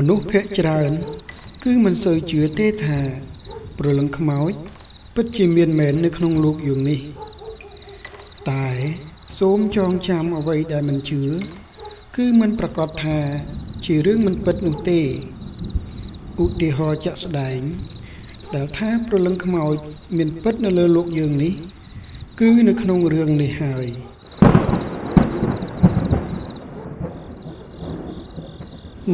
មនុស្សភាគច្រើនគឺមិនសូវជឿទេថាព្រលឹងខ្មោចពិតជាមានមែននៅក្នុងលោកយើងនេះតែសូមចងចាំអ្វីដែលមិនជឿគឺមិនប្រកាសថាជារឿងមិនពិតនោះទេឧទាហរណ៍ជាក់ស្ដែងដែលថាព្រលឹងខ្មោចមានពិតនៅលើលោកយើងនេះគឺនៅក្នុងរឿងនេះហើយ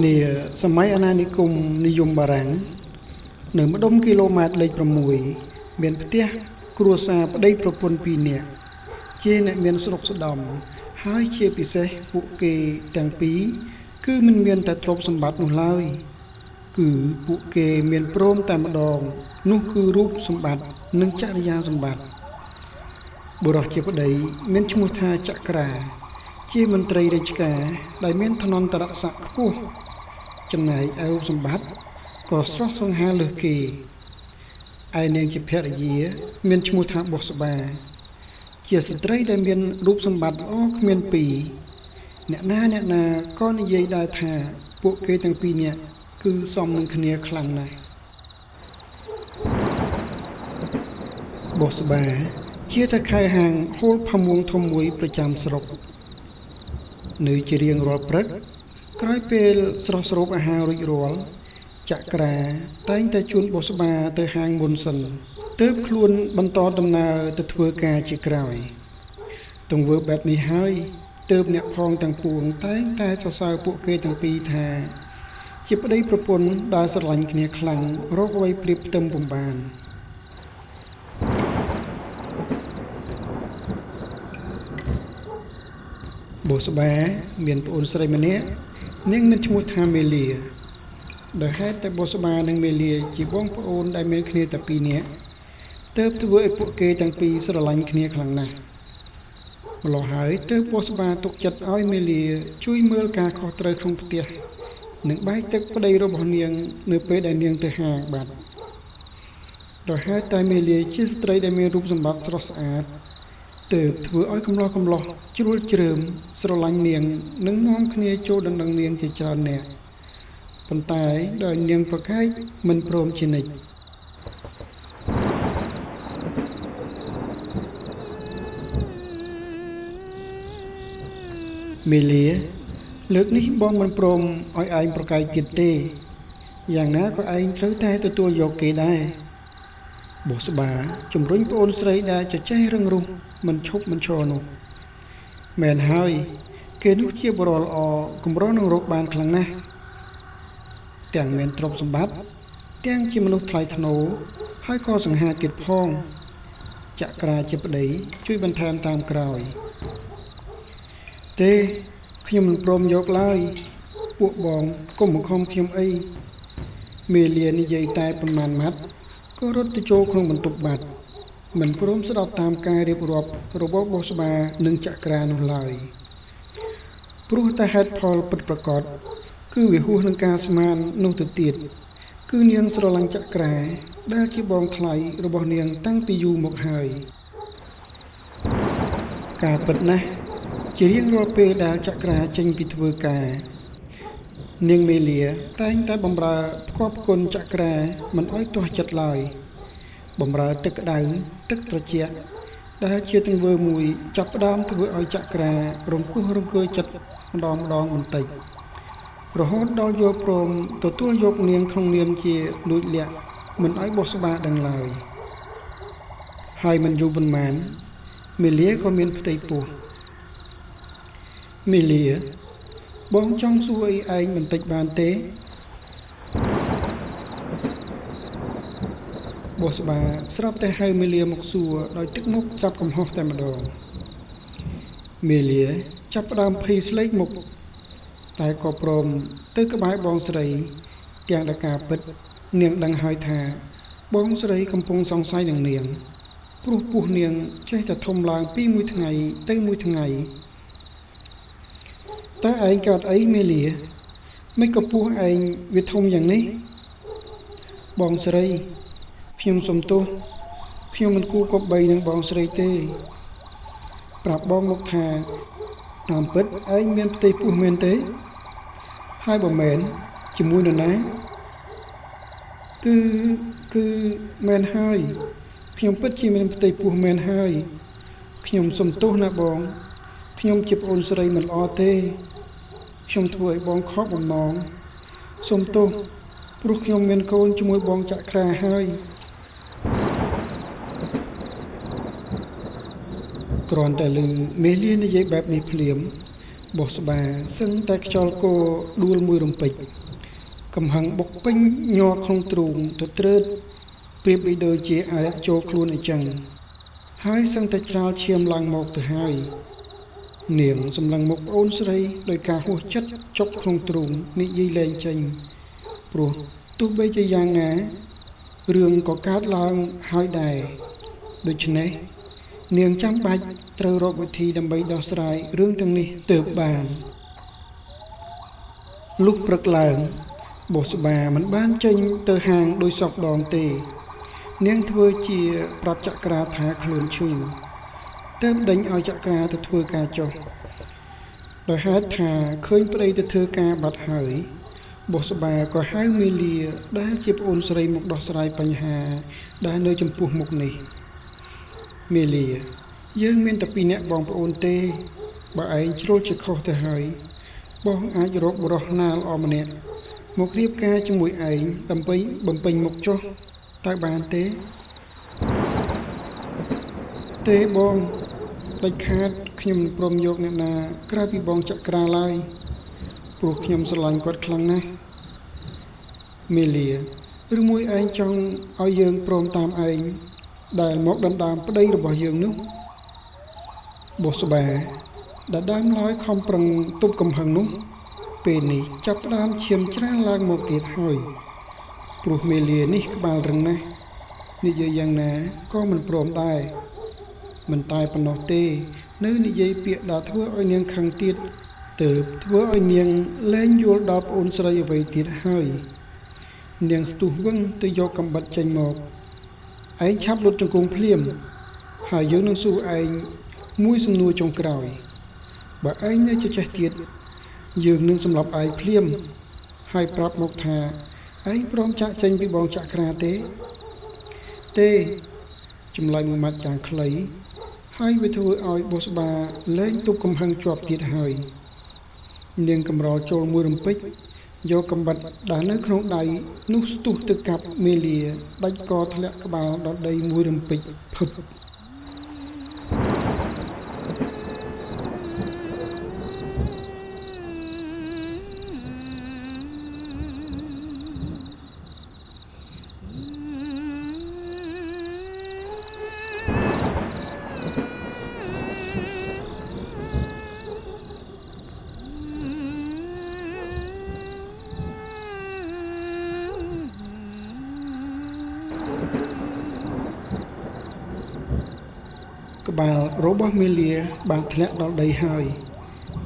នាសម័យអាណានិគមនិយមបារាំងនៅម្ដុំគីឡូម៉ែត្រលេខ6មានផ្ទះគ្រួសារប្តីប្រពន្ធ2នាក់ជាអ្នកមានស្រុកស្ដំហើយជាពិសេសពួកគេទាំងពីរគឺមិនមានតែទ្រព្យសម្បត្តិនោះឡើយគឺពួកគេមានព្រមតែម្ដងនោះគឺរូបសម្បត្តិនិងចរិយាសម្បត្តិបុរសជាប្តីមានឈ្មោះថាចក្រាជាមន្ត្រីរាជការដែលមានឋានន្តរស័ក្តិខ្ពស់ចំណែកឯរូបសម្បត្តិក៏ស្រស់សង្ហាលើសគេឯនាងជាភរិយាមានឈ្មោះថាបុស្បាជាស្ត្រីដែលមានរូបសម្បត្តិល្អគ្មានពីរអ្នកណាក៏និយាយដែរថាពួកគេទាំងពីរនាក់គឺសមនឹងគ្នាខ្លាំងណាស់បុស្បាជាតខែហាងហូលផាមួងធំមួយប្រចាំស្រុកនៅជារៀងរាល់ព្រឹកក្រោយពេលស្រស់ស្រូបអាហាររួចរាល់ចក្រាតែងតែជួនបុស្បាទៅហាងមុនសិនទើបខ្លួនបន្តដំណើរទៅធ្វើការជាក្រោយទង្វើបែបនេះហើយទើបអ្នកផងទាំងពួងតែងតែសរសើរពួកគេទាំងពីរថាជាប្តីប្រពន្ធដែលស្រឡាញ់គ្នាខ្លាំងរកអ្វីប្រៀបផ្ទឹមពុំបានបុស្បាមានប្អូនស្រីម្នាក់នាងមានឈ្មោះថាមេលាដោយហេតុតែបុស្បានិងមេលាជាបងប្អូនដែលមានគ្នាតែ2នាក់ទើបធ្វើឲ្យពួកគេទាំងពីរស្រឡាញ់គ្នាខ្លាំងណាស់ម្ល៉េះហើយទើបបុស្បាទុកចិត្តឲ្យមេលាជួយមើលការខុសត្រូវក្នុងផ្ទះនិងបែកទឹកប្តីរបស់នាងនៅពេលដែលនាងទៅហាងបាត់ដោយហេតុតែមេលាជាស្ត្រីដែលមានរូបសម្បត្តិស្រស់ស្អាតទើបធ្វើឲ្យកំឡោះជ្រួលជ្រើមស្រឡាញ់នាងនិងនាំគ្នាចូលដណ្ដឹងនាងជាច្រើននាក់ប៉ុន្តែដោយនាងប្រកែកមិនព្រមជានិច្ចមេលាលើកនេះបងមិនព្រមឲ្យឯងប្រកែកទៀតទេយ៉ាងណាក៏ឯងត្រូវតែទទួលយកគេដែរបុស្បាជំរុញប្អូនស្រីដែលចចេះរឹងរូសមិនឈប់មិនឈរនោះមែនហើយគេនោះជាបរិលល្អកម្រនឹងរកបានខ្លាំងណាស់ទាំងមានទ្រព្យសម្បត្តិទាំងជាមនុស្សថ្លៃថ្នូរហើយក៏សង្ហាទៀតផងចក្រាជាប្តីជួយបន្ថែមតាមក្រោយទេខ្ញុំមិនព្រមយកឡើយពួកបងកុំបង្ខំខ្ញុំអីមេលានិយាយតែប៉ុន្មានម៉ាត់ក៏រត់ទៅចូលក្នុងបន្ទប់បាត់មិនព្រមស្ដាប់តាមការរៀបរាប់របស់បុស្បានិងចក្រានោះឡើយព្រោះតែហេតុផលពិតប្រាកដគឺវាហួសនឹងការស្មាននោះទៅទៀតគឺនាងស្រឡាញ់ចក្រាដែលជាបងថ្លៃរបស់នាងតាំងពីយូរមកហើយការពិតណាស់ជារៀងរាល់ពេលដែលចក្រាចេញពីធ្វើការនាងមេលាតែងតែបំរើផ្គប់គុណចក្រាមិនឲ្យទាស់ចិត្តឡើយបំរើទឹកក្តៅទឹកត្រជាក់ដែលជាទង្វើមួយចាប់ផ្ដើមធ្វើឲ្យចក្រារង្គោះរង្គើចិត្តម្ដងបន្តិចរហូតដល់យល់ព្រមទទួលយកនាងក្នុងនាមជាលួចលាក់មិនឲ្យបុស្បាដឹងឡើយហើយមិនយូរប៉ុន្មានមេលាក៏មានផ្ទៃពោះមេលាបងចង់សួរអីឯងបន្តិចបានទេបុស្បាស្រាប់តែហៅមេលាមកសួរដោយទឹកមុខចាប់កំហុសតែម្ដងមេលាចាប់ផ្ដើមភ័យស្លេកមុខតែក៏ព្រមទៅក្បែរបងស្រីទាំងដល់ការពិតនាងដឹងហើយថាបងស្រីកំពុងសង្ស័យនឹងនាងព្រោះពោះនាងចេះតែធំឡើងពីមួយថ្ងៃទៅមួយថ្ងៃតើឯងកើតអីមេលាមិនក៏ពោះឯងវាធំយ៉ាងនេះបងស្រីខ្ញុំសុំទោសខ្ញុំមិនគួរគប្បីនឹងបងស្រីទេប្រាប់បងមកថាតាមពិតឯងមានផ្ទៃពោះមែនទេហើយបើមែន ជាមួយនរណាគឺមែនហើយខ្ញុំពិតជាមានផ្ទៃពោះមែនហើយខ្ញុំសុំទោសណាបងខ្ញុំជាប្អូនស្រីមិនល្អទេខ្ញុំធ្វើឲ្យបងខកបំណងសុំទោសព្រោះខ្ញុំមានកូនជាមួយបងចក្រាហើយគ្រាន់តែឮមេលានិយាយបែបនេះភ្លាមបោះស្បាសឹងតែខ្យល់គោដួលមួយរំពេចកំហឹងបុកពេញញ័រក្នុងទ្រូងទៅត្រើតប្រៀបបីដូចជាអារៈចូលខ្លួនអញ្ចឹងហើយសឹងតែច្រាលឈាមឡើងមកទៅហើយនាងសម្លឹងមុខប្អូនស្រីដោយការហួសចិត្តចុកក្នុងទ្រូងនិយាយលែងចេញព្រោះទោះបីជាយ៉ាងណារឿងក៏កើតឡើងហើយដែរដូច្នេះនាងចាំបាច់ត្រូវរកវិធីដើម្បីដោះស្រាយរឿងទាំងនេះទើបបានលុះព្រឹកឡើងបោះស្បាមិនបានចេញទៅហាងដោយសពដងទេនាងធ្វើជាប្រាប់ចក្រាថាខ្លួនឈឺទើបដេញឲ្យចក្រាទៅធ្វើការចុះដោយហេតុថាឃើញប្តីទៅធ្វើការបាត់ហើយបោះស្បាក៏ហៅមេលាដែលជាប្អូនស្រីមកដោះស្រាយបញ្ហាដែលនៅចំពោះមុខនេះមេលាយើងមានតែពីរនាក់បងប្អូនទេបើឯងជ្រុលជាខុសទៅហើយបងអាចរកបុរសណាល្អម្នាក់មករៀបការជាមួយឯងដើម្បីបំពេញមុខចុះតើបានទេបងដាច់ខាតខ្ញុំមិនព្រមយកអ្នកណាក្រៅពីបងចក្រាឡើយព្រោះខ្ញុំស្រឡាញ់គាត់ខ្លាំងណាស់មេលាឬមួយឯងចង់ឲ្យយើងព្រមតាមឯងដែលមកដណ្ដើមប្តីរបស់យើងនោះបោះស្បាដែលដើមឡើយខំប្រឹងទប់កំហឹងនោះពេលនេះចាប់ផ្ដើមឈាមច្រាលឡើងមកទៀតហើយព្រោះមេលានេះក្បាលរឹងណាស់និយាយយ៉ាងណាក៏មិនព្រមដែរមិនតែប៉ុណ្ណោះទេនៅនិយាយពាក្យដល់ធ្វើឲ្យនាងខឹងទៀតទើបធ្វើឲ្យនាងលែងយល់ដល់ប្អូនស្រីអ្វីទៀតហើយនាងស្ទុះវឹងទៅយកកំបិតចេញមកឯងឆាប់លុតជង្គង់ភ្លាមហើយយើងនឹងសួរឯងមួយសំណួរចុងក្រោយបើឯងនៅចេះទៀតយើងនឹងសម្លាប់ឯងភ្លាមហើយប្រាប់មកថាឯងព្រមចាក់ចេញពីបងចក្រាទេចម្លើយមួយម៉ាត់យ៉ាងខ្លីហើយវាធ្វើឲ្យបោះស្បាលែងទប់កំហឹងជាប់ទៀតហើយនាងកំរល់ចូលមួយរំពេចយកកំបិតដែលនៅក្នុងដៃនោះស្ទុះទៅកាប់មេលាដាច់កធ្លាក់ក្បាលដល់ដីមួយរំពេចភឹបក្បាលរបស់មេលាបានធ្លាក់ដល់ដីហើយ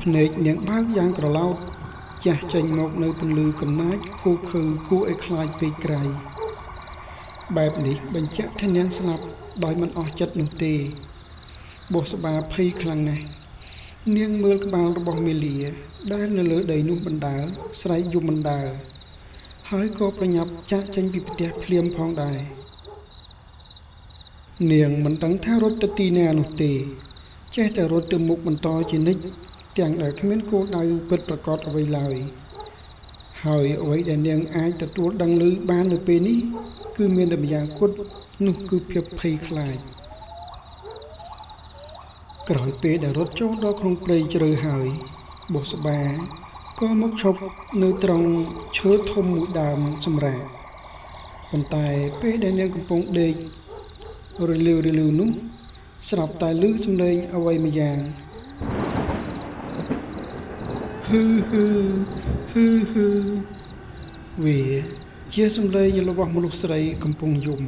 ភ្នែកនាងបើកយ៉ាងក្រឡោតចាស់ចេញមកនៅពន្លឺកំណាចខូខើគួរឲ្យខ្លាចពេកក្រៃបែបនេះបញ្ជាក់ថានាងស្លាប់ដោយមិនអស់ចិត្តនោះទេបោះស្បាភ័យខ្លាំងណាស់នាងមើលក្បាលរបស់មេលាដែលនៅលើដីនោះបណ្ដើរស្រែកយំបណ្ដើរហើយក៏ប្រញាប់ចាក់ចេញពីផ្ទះភ្លាមផងដែរនាងមិនដឹងថារត់ទៅទីណានោះទេចេះតែរត់ទៅមុខបន្តជានិច្ចទាំងដែលគ្មានគោលដៅពិតប្រាកដអ្វីឡើយហើយអ្វីដែលនាងអាចទទួលដឹងឮបាននៅពេលនេះគឺមានតែម្យ៉ាងគត់នោះគឺភាពភ័យខ្លាចក្រោយពេលដែលរត់ចូលដល់ក្នុងព្រៃជ្រៅហើយបោះស្បាក៏មកឈប់នៅត្រង់ឈើធំមួយដើមសម្រាប់ប៉ុន្តែពេលដែលនាងកំពុងដេករលីវនោះស្រាប់តែឮសំឡេងអ្វីម្យ៉ាងហ៊ឺវាជាសំឡេងរបស់មនុស្សស្រីកំពុងយំ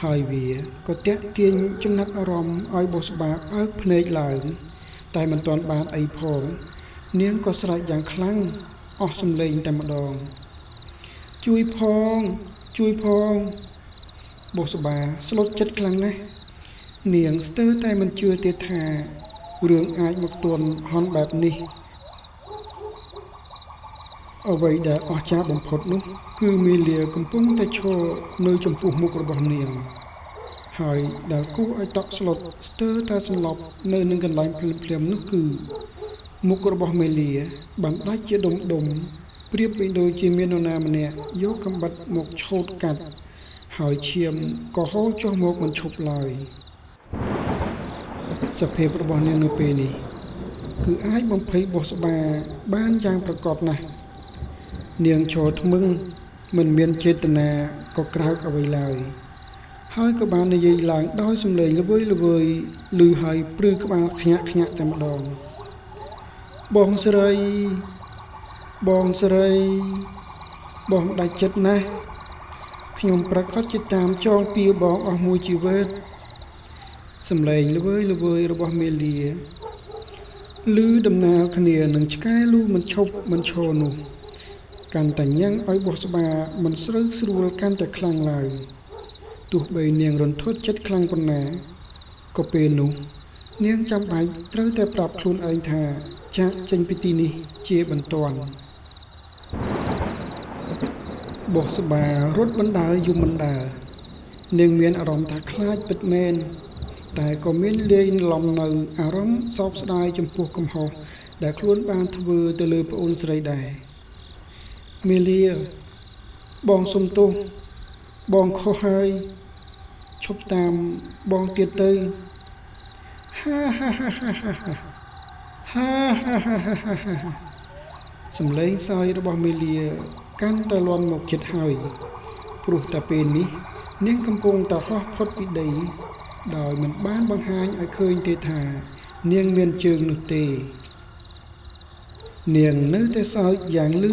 ហើយវាក៏ទាក់ទាញចំណាប់អារម្មណ៍ឲ្យបោះស្បាបើកភ្នែកឡើងតែមិនទាន់បានអីផងនាងក៏ស្រែកយ៉ាងខ្លាំងអស់សំឡេងតែម្ដងជួយផងបោះស្បាស្លុតចិត្តខ្លាំងណាស់នាងស្ទើរតែមិនជឿទៀតថារឿងអាចមកទន់ហន់បែបនេះ អ្វីដែលអស្ចារ្យបំផុតនោះគឺមីលាកំពុងតែឈរនៅចំពោះមុខរបស់នាងហើយដែលគួរឲ្យតក់ស្លុតស្ទើរតែសន្លប់នៅនឹងកន្លែងភ្លាមៗនោះគឺមុខរបស់មេលាបានដាច់ជាដុំប្រៀបបីដូចជាមាននរណាម្នាក់យកកាំបិតមកឆូតកាត់ហើយឈាមក៏ហូរចុះមកមិនឈប់ឡើយសភាពរបស់នាងនៅពេលនេះគឺអាចបំភ័យបោះស្បាបានយ៉ាងប្រកបណាស់នាងឈរធ្មឹងមិនមានចេតនាក៏ក្រោកអ្វីឡើយហើយក៏បាននិយាយឡើងដោយសំឡេងល្វើយឮហើយព្រឺក្បាលខ្ញាក់តែម្ដងបងស្រីបងដាច់ចិត្តណាស់ខ្ញុំប្រកាសជាតាមចងពៀបងអស់មួយជីវិតសំឡេងល្វើយរបស់មេលាឮដំណើរគ្នានឹងឆ្កែលូមិនឈប់មិនឈរនោះកាន់តែញ៉ាំងឲ្យបោះស្បាមិនស្រូវស្រួលកាន់តែខ្លាំងឡើងទោះបីនាងរន្ធត់ចិត្តខ្លាំងប៉ុណ្ណាក៏ពេលនោះនាងចាំបាច់ត្រូវតែប្រាប់ខ្លួនឯងថាចាក់ចេញពីទីនេះជាបន្ទាន់បោះស្បារត់បណ្ដើរយំបណ្ដើរនាងមានអារម្មណ៍ថាខ្លាចពិតមែនតែក៏មានលាយឡំនៅអារម្មណ៍សោកស្ដាយចំពោះកំហុសដែលខ្លួនបានធ្វើទៅលើប្អូនស្រីដែរមេលាបងសុំទោសបងខុសហើយឈប់តាមបងទៀតទៅហាសំឡេងសើចរបស់មេលាកាន់តែលាន់មកជិតហើយព្រោះតែពេលនេះនាងកំពុងតែហោះផុតពីដីដោយមិនបានបង្ហាញឲ្យឃើញទេថានាងមានជើងនោះទេនាងនៅតែសើចយ៉ាងលឺ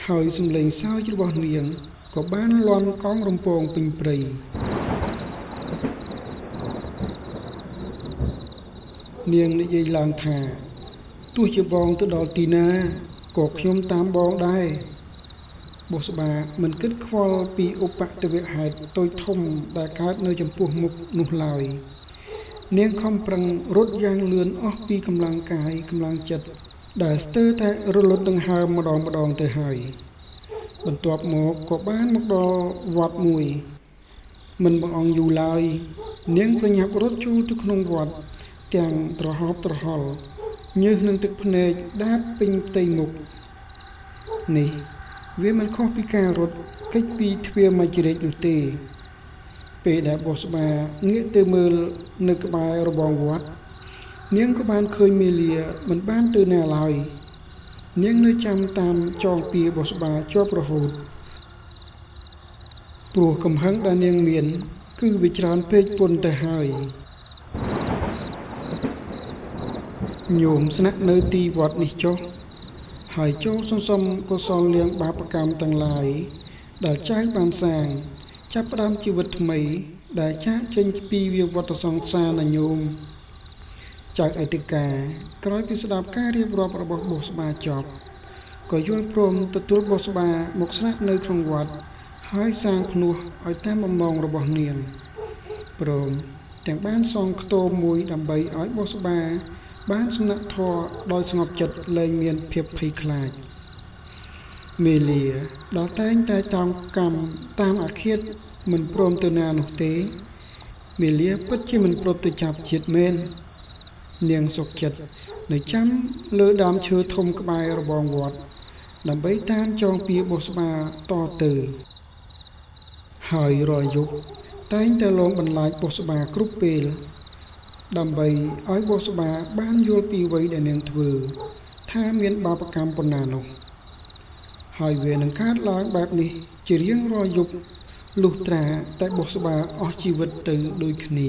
ហើយសំឡេងសើចរបស់នាងក៏បានលាន់កង់រំពងពេញព្រៃនាងនិយាយឡើងថាទោះជាបងទៅដល់ទីណាក៏ខ្ញុំតាមបងដែរបុស្បាមិនគិតខ្វល់ពីឧបទ្ទវហេតុតូចធំដែលកើតនៅចំពោះមុខនោះឡើយនាងខំប្រឹងរត់យ៉ាងលឿនអស់ពីកម្លាំងកាយកម្លាំងចិត្តដែលស្ទើរតែរលត់ដង្ហើមម្ដងទៅហើយបន្ទាប់មកក៏បានមកដល់វត្តមួយមិនបង្អង់យូរឡើយនាងប្រញាប់រត់ចូលទៅក្នុងវត្តទាំងត្រហប់ត្រហល់ញើសនឹងទឹកភ្នែកដាបពេញផ្ទៃមុខនេះវាមិនខុសពីការរត់គេចពីទ្វារមជ្ឈរាជនោះទេពេលដែលបោះស្បាងាកទៅមើលនៅក្បែររបងវត្តនាងក៏បានឃើញមេលាមិនបានទៅណាឡើយនាងនៅចាំតាមចងពៀបោះស្បាជាប់រហូតព្រោះកំហឹងដែលនាងមានគឺវាច្រើនពេកពន់ទៅហើយញោមស្នាក់នៅទីវត្តនេះចុះហើយចូលសន្សំកុសលលៀងបាបកម្មទាំងឡាយដែលចែកបានសាងចាប់ផ្ដើមជីវិតថ្មីដែលចាកចេញពីវាវត្តសង្សារណាញោមចៅអេតិកាក្រោយពីស្ដាប់ការរៀបរាប់របស់បោះស្បាចប់ក៏យល់ព្រមទទួលបោះស្បាមកស្នាក់នៅក្នុងវត្តហើយសាងភ្នោះឲ្យតាមបំណងរបស់នាងព្រមទាំងបានសង់ខ្ទមមួយដើម្បីឲ្យបោះស្បាបានសំណាក់ធម៌ដោយស្ងប់ចិត្តលែងមានភាពភ័យខ្លាចមេលាដល់តែងតែតាមកម្មតាមអាឃាតមិនព្រមទៅណានោះទេមេលាពិតជាមិនព្រមទៅចាប់ជាតិមែននាងសុខចិត្តនៅចាំលើដើមឈើធំក្បែររបងវត្តដើម្បីតាមចងពៀបោះស្បាតទៅហើយរាល់យប់តែងតែលងបន្លាចបោះស្បាគ្រប់ពេលដើម្បីឲ្យបោះស្បាបានយល់ពីអ្វីដែលនាងធ្វើថាមានបាបកម្មប៉ុណ្ណានោះហើយវានឹងកើតឡើងបែបនេះជារៀងរាល់យប់លុះត្រាតែបោះស្បាអស់ជីវិតទៅដូចគ្នា